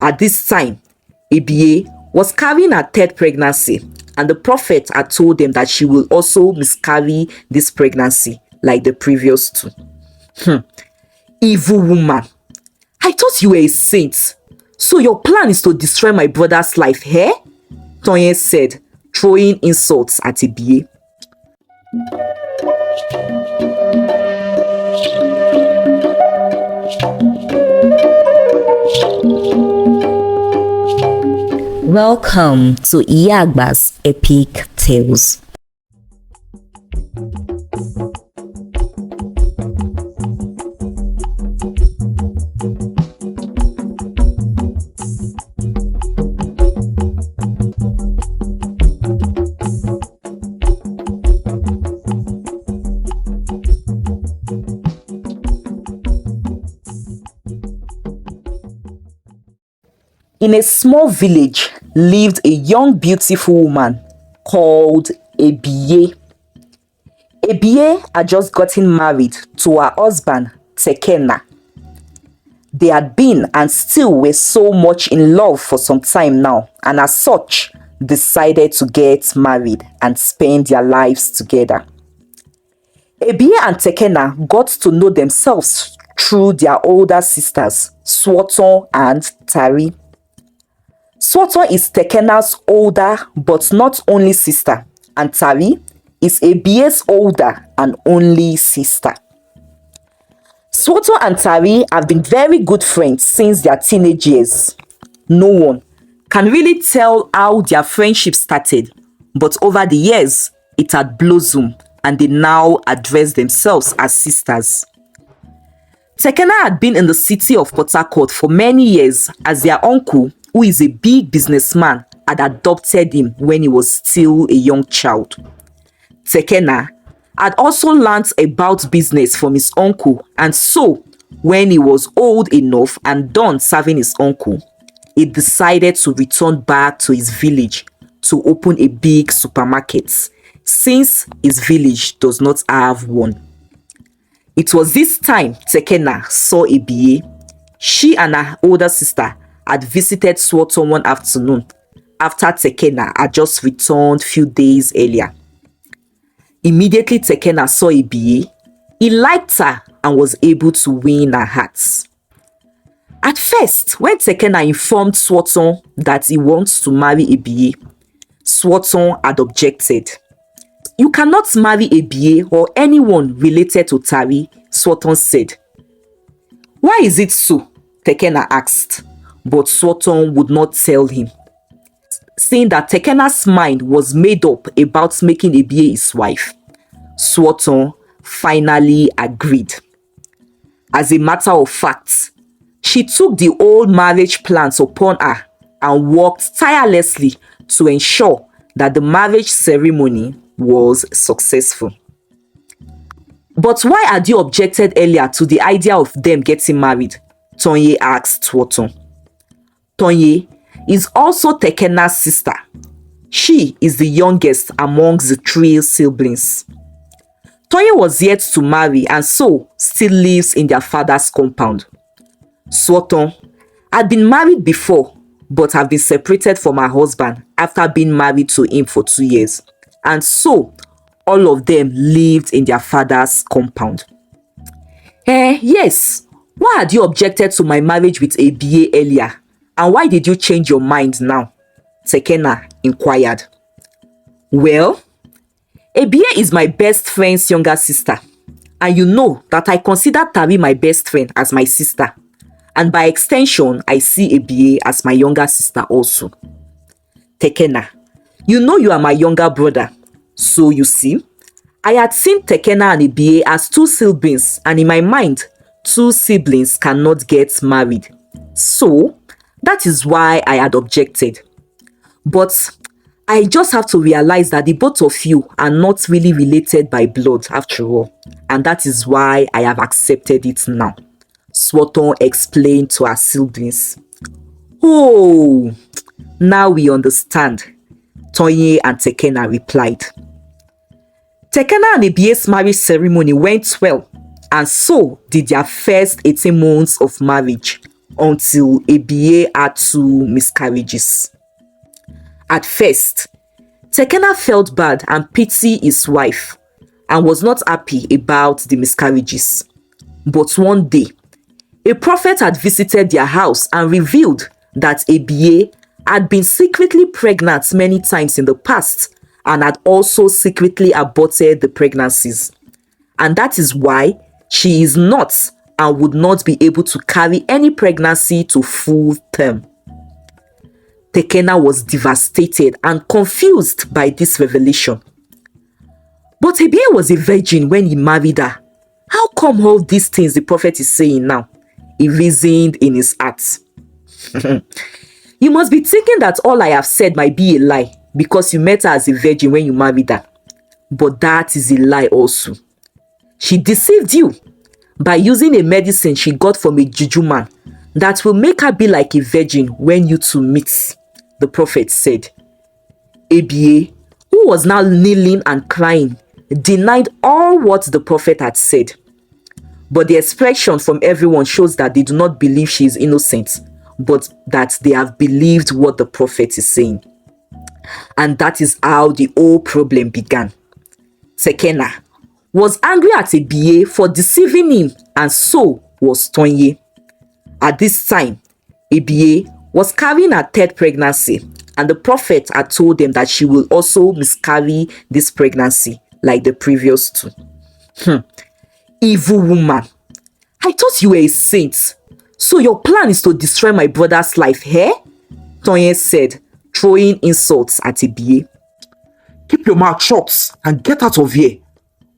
At this time, Ebiye was carrying her third pregnancy, and the prophet had told them that she will also miscarry this pregnancy like the previous two. Evil woman. I thought you were a saint. So your plan is to destroy my brother's life, eh? Tonye said, throwing insults at Ebiye. Welcome to Iyagba's Epic Tales. In a small village lived a young beautiful woman called Ebiye. Ebiye had just gotten married to her husband, Tekena. They had been and still were so much in love for some time now, and as such, decided to get married and spend their lives together. Ebiye and Tekena got to know themselves through their older sisters, Swaton and Tari. Swaton is Tekena's older but not only sister, and Tari is Ebiye's older and only sister. Swaton and Tari have been very good friends since their teenage years. No one can really tell how their friendship started, but over the years, it had blossomed and they now address themselves as sisters. Tekena had been in the city of Port Harcourt for many years as their uncle, who is a big businessman, had adopted him when he was still a young child. Tekena had also learnt about business from his uncle, and so when he was old enough and done serving his uncle, he decided to return back to his village to open a big supermarket, since his village does not have one. It was this time Tekena saw Ebiye. She and her older sister had visited Swaton one afternoon after Tekena had just returned few days earlier. Immediately Tekena saw Ebiye, he liked her and was able to win her heart. At first, when Tekena informed Swaton that he wants to marry Ebiye, Swaton had objected. You cannot marry Ebiye or anyone related to Tari, Swaton said. Why is it so? Tekena asked, but Swaton would not tell him. Saying that Tekena's mind was made up about making Ebiye his wife, Swaton finally agreed. As a matter of fact, she took the old marriage plans upon her and worked tirelessly to ensure that the marriage ceremony was successful. But why had you objected earlier to the idea of them getting married? Tonye asked Swaton. Tonye is also Tekena's sister. She is the youngest amongst the three siblings. Tonye was yet to marry and so still lives in their father's compound. Swaton had been married before but had been separated from her husband after being married to him for 2 years, and so all of them lived in their father's compound. Yes, why had you objected to my marriage with Ebiye earlier, and why did you change your mind now? Tekena inquired. Well, Ebiye is my best friend's younger sister, and you know that I consider Tari my best friend as my sister, and by extension, I see Ebiye as my younger sister also. Tekena, you know you are my younger brother, so you see, I had seen Tekena and Ebiye as two siblings, and in my mind, two siblings cannot get married. So, that is why I had objected. But I just have to realize that the both of you are not really related by blood after all, and that is why I have accepted it now, Swaton explained to her siblings. Oh, now we understand, Tonye and Tekena replied. Tekena and Ebiye's marriage ceremony went well, and so did their first 18 months of marriage, until Ebiye had two miscarriages. At first, Tekena felt bad and pitied his wife and was not happy about the miscarriages. But one day, a prophet had visited their house and revealed that Ebiye had been secretly pregnant many times in the past and had also secretly aborted the pregnancies. And that is why she is not and would not be able to carry any pregnancy to full term. Tekena was devastated and confused by this revelation. But Ebiye was a virgin when he married her. How come all these things the prophet is saying now? He reasoned in his heart. You must be thinking that all I have said might be a lie because you met her as a virgin when you married her. But that is a lie also. She deceived you by using a medicine she got from a juju man that will make her be like a virgin when you two meet, the prophet said. Ebiye, who was now kneeling and crying, denied all what the prophet had said. But the expression from everyone shows that they do not believe she is innocent, but that they have believed what the prophet is saying. And that is how the whole problem began. Tekena was angry at Ebiye for deceiving him, and so was Tonye. At this time, Ebiye was carrying her third pregnancy, and the prophet had told them that she will also miscarry this pregnancy like the previous two. Evil woman, I thought you were a saint. So your plan is to destroy my brother's life, eh? Tonye said, throwing insults at Ebiye. Keep your mouth shut and get out of here.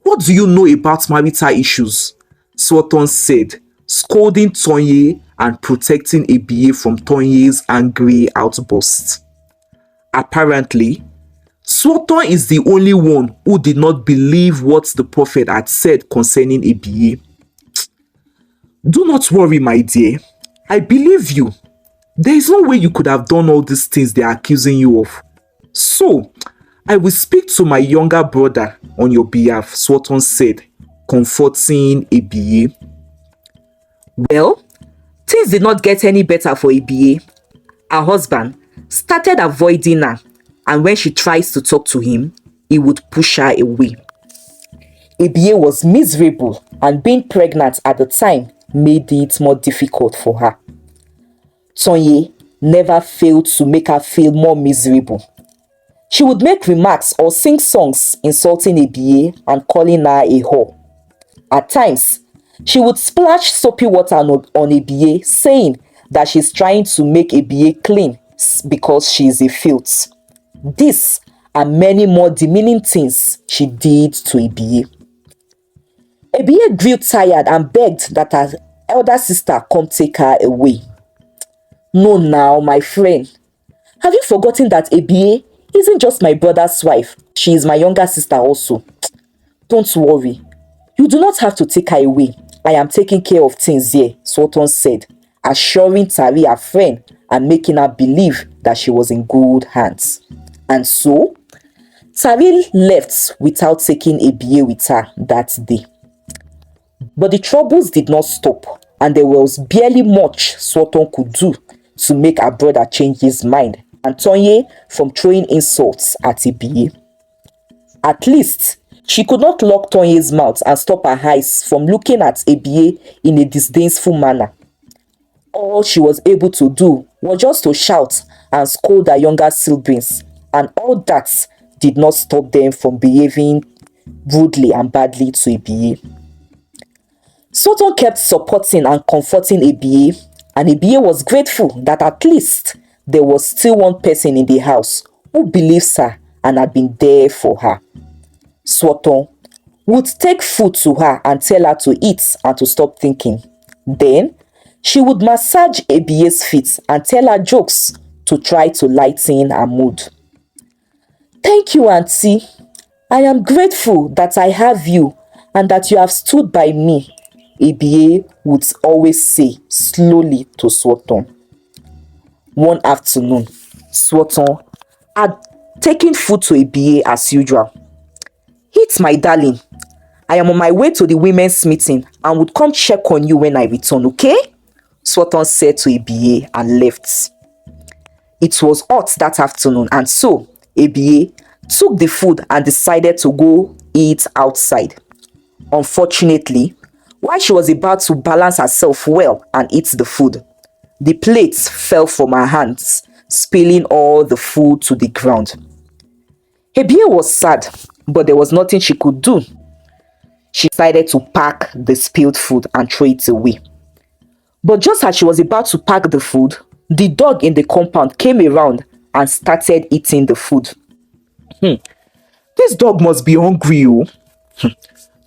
What do you know about marital issues? Swaton said, scolding Tonye and protecting Ebiye from Tonye's angry outburst. Apparently, Swaton is the only one who did not believe what the prophet had said concerning Ebiye. Do not worry, my dear. I believe you. There is no way you could have done all these things they are accusing you of. So, I will speak to my younger brother on your behalf, Swaton said, comforting Ebiye. Well, things did not get any better for Ebiye. Her husband started avoiding her, and when she tries to talk to him, he would push her away. Ebiye was miserable, and being pregnant at the time made it more difficult for her. Tonye never failed to make her feel more miserable. She would make remarks or sing songs insulting Ebiye and calling her a whore. At times, she would splash soapy water on Ebiye, saying that she's trying to make Ebiye clean because she is a filth. This and many more demeaning things she did to Ebiye. Ebiye grew tired and begged that her elder sister come take her away. No now, my friend. Have you forgotten that Ebiye isn't just my brother's wife? She is my younger sister also. Don't worry. You do not have to take her away. I am taking care of things here, Swaton said, assuring Tari her friend and making her believe that she was in good hands. And so, Tari left without taking Ebiye with her that day. But the troubles did not stop, and there was barely much Swaton could do to make her brother change his mind and Tonye from throwing insults at Ebiye. At least, she could not lock Tonye's mouth and stop her eyes from looking at Ebiye in a disdainful manner. All she was able to do was just to shout and scold her younger siblings, and all that did not stop them from behaving rudely and badly to Ebiye. Swaton kept supporting and comforting Ebiye, and Ebiye was grateful that at least there was still one person in the house who believes her and had been there for her. Swaton would take food to her and tell her to eat and to stop thinking. Then, she would massage Ebiye's feet and tell her jokes to try to lighten her mood. Thank you, Auntie. I am grateful that I have you and that you have stood by me, Ebiye would always say slowly to Swaton. One afternoon, Swaton had taken food to Ebiye as usual. Eat, my darling. I am on my way to the women's meeting and would come check on you when I return, okay? Swaton said to Ebiye and left. It was hot that afternoon, and so Ebiye took the food and decided to go eat outside. Unfortunately, while she was about to balance herself well and eat the food, the plates fell from her hands, spilling all the food to the ground. Ebiye was sad, but there was nothing she could do. She decided to pack the spilled food and throw it away. But just as she was about to pack the food, the dog in the compound came around and started eating the food. This dog must be hungry, oh.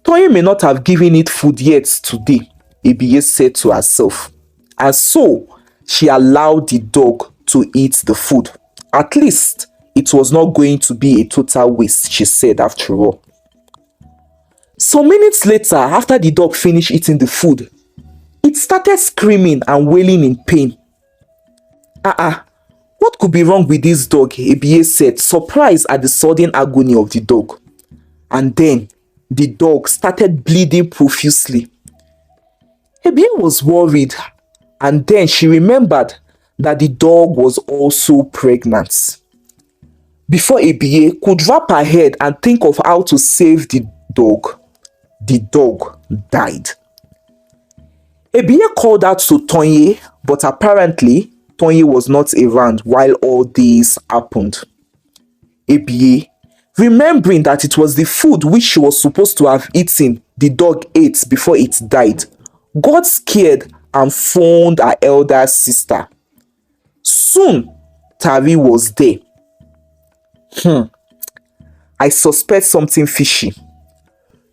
Toyin may not have given it food yet today, Ebiye said to herself. And so, she allowed the dog to eat the food. At least, it was not going to be a total waste, she said after all. Some minutes later, after the dog finished eating the food, it started screaming and wailing in pain. What could be wrong with this dog? Ebiye said, surprised at the sudden agony of the dog. And then, the dog started bleeding profusely. Ebiye was worried, and then she remembered that the dog was also pregnant. Before Ebiye could wrap her head and think of how to save the dog died. Ebiye called out to Toyin, but apparently Toyin was not around while all this happened. Ebiye, remembering that it was the food which she was supposed to have eaten the dog ate before it died, got scared and phoned her elder sister. Soon, Tari was there. I suspect something fishy.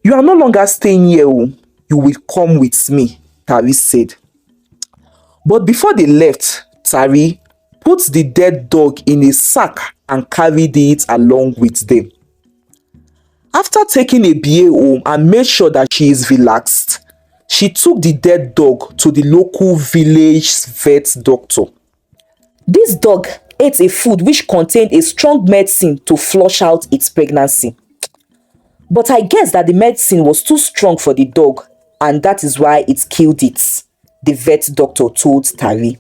You are no longer staying here, oh. You will come with me, Tari said. But before they left, Tari put the dead dog in a sack and carried it along with them. After taking Ebiye home and made sure that she is relaxed, she took the dead dog to the local village vet doctor. This dog ate a food which contained a strong medicine to flush out its pregnancy. But I guess that the medicine was too strong for the dog, and that is why it killed it, the vet doctor told Tari.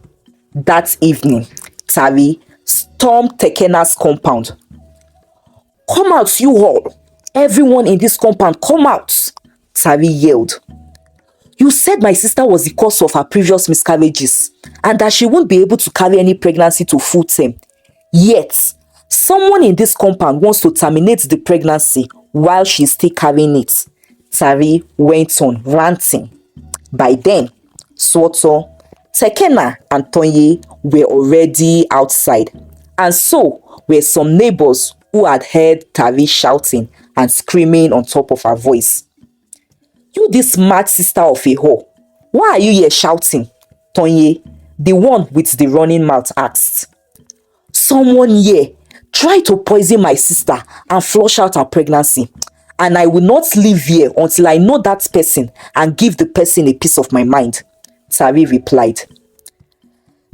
That evening, Tari stormed Tekena's compound. "Come out, you all! Everyone in this compound, come out!" Tari yelled. "You said my sister was the cause of her previous miscarriages and that she won't be able to carry any pregnancy to full term. Yet, someone in this compound wants to terminate the pregnancy while she is still carrying it." Tari went on ranting. By then, Swaton, Tekena and Toyin were already outside, and so were some neighbors who had heard Tari shouting and screaming on top of her voice. "You this mad sister of a whore, why are you here shouting?" Toyin, the one with the running mouth, asked. "Someone here tried to poison my sister and flush out her pregnancy, and I will not leave here until I know that person and give the person a piece of my mind," Tari replied.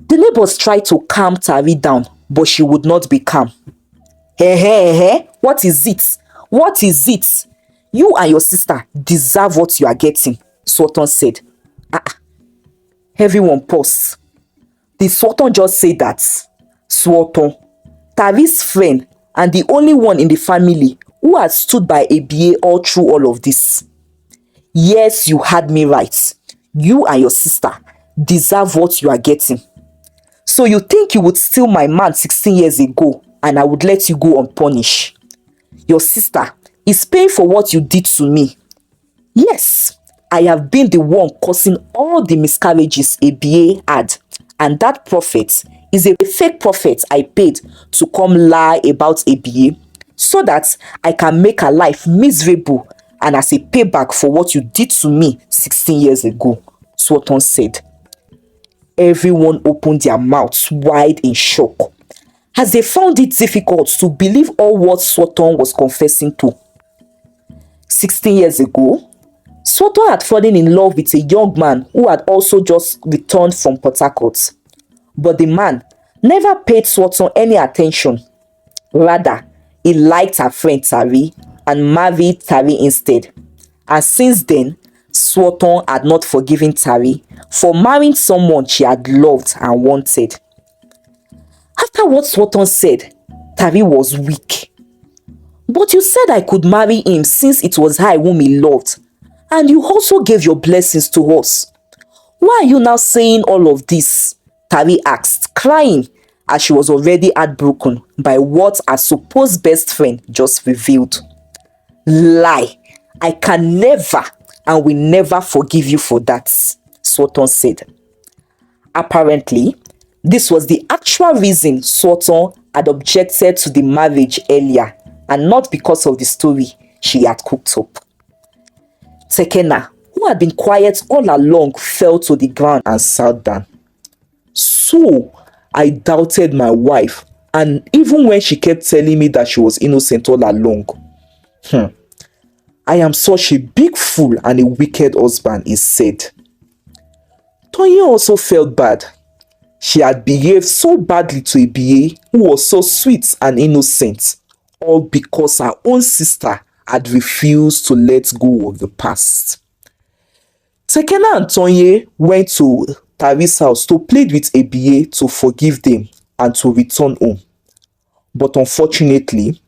The neighbors tried to calm Tari down, but she would not be calm. What is it? What is it? You and your sister deserve what you are getting," Swaton said. Everyone paused. Did Swaton just say that? Swaton, Tari's friend and the only one in the family who had stood by Ebiye all through all of this. Yes, you had me right. You and your sister deserve what you are getting. So you think you would steal my man 16 years ago and I would let you go unpunished? Your sister is paying for what you did to me. Yes, I have been the one causing all the miscarriages Ebiye had, and that prophet is a fake prophet I paid to come lie about Ebiye so that I can make her life miserable and as a payback for what you did to me 16 years ago," Swaton said. Everyone opened their mouths wide in shock, as they found it difficult to believe all what Swaton was confessing to. 16 years ago, Swaton had fallen in love with a young man who had also just returned from Port Harcourt. But the man never paid Swaton any attention. Rather, he liked her friend Tari and married Tari instead. And since then, Swaton had not forgiven Tari for marrying someone she had loved and wanted. After what Swaton said, Tari was weak. "But you said I could marry him since it was I whom he loved, and you also gave your blessings to us. Why are you now saying all of this?" Tari asked, crying as she was already heartbroken by what her supposed best friend just revealed. "Lie. I can never and will never forgive you for that," Swaton said. Apparently, this was the actual reason Swaton had objected to the marriage earlier, and not because of the story she had cooked up. Tekena, who had been quiet all along, fell to the ground and sat down. "So, I doubted my wife, and even when she kept telling me that she was innocent all along. I am such a big fool and a wicked husband," he said. Toyin also felt bad. She had behaved so badly to Ebiye, who was so sweet and innocent, all because her own sister had refused to let go of the past. Tekena and Toyin went to Tari's house to plead with Ebiye to forgive them and to return home. But unfortunately,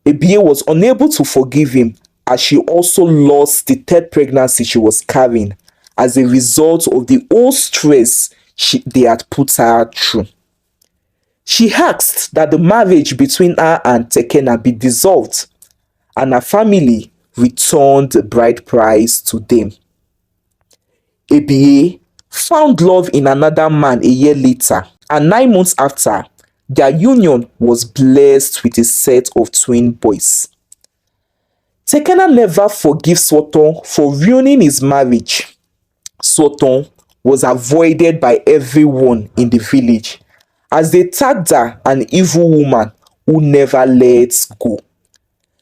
Ebiye was unable to forgive him, as she also lost the third pregnancy she was carrying as a result of the whole stress they had put her through. She asked that the marriage between her and Tekena be dissolved, and her family returned the bride price to them. Ebiye found love in another man a year later, and 9 months after, their union was blessed with a set of twin boys. Tekena never forgave Swaton for ruining his marriage. Swaton was avoided by everyone in the village, as they tagged her an evil woman who never lets go.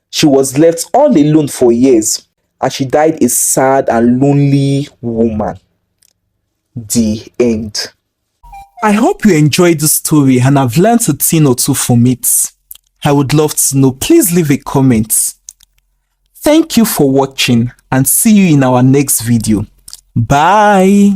She was left all alone for years, and she died a sad and lonely woman. The end. I hope you enjoyed the story and have learned a thing or two from it. I would love to know. Please leave a comment. Thank you for watching, and see you in our next video. Bye.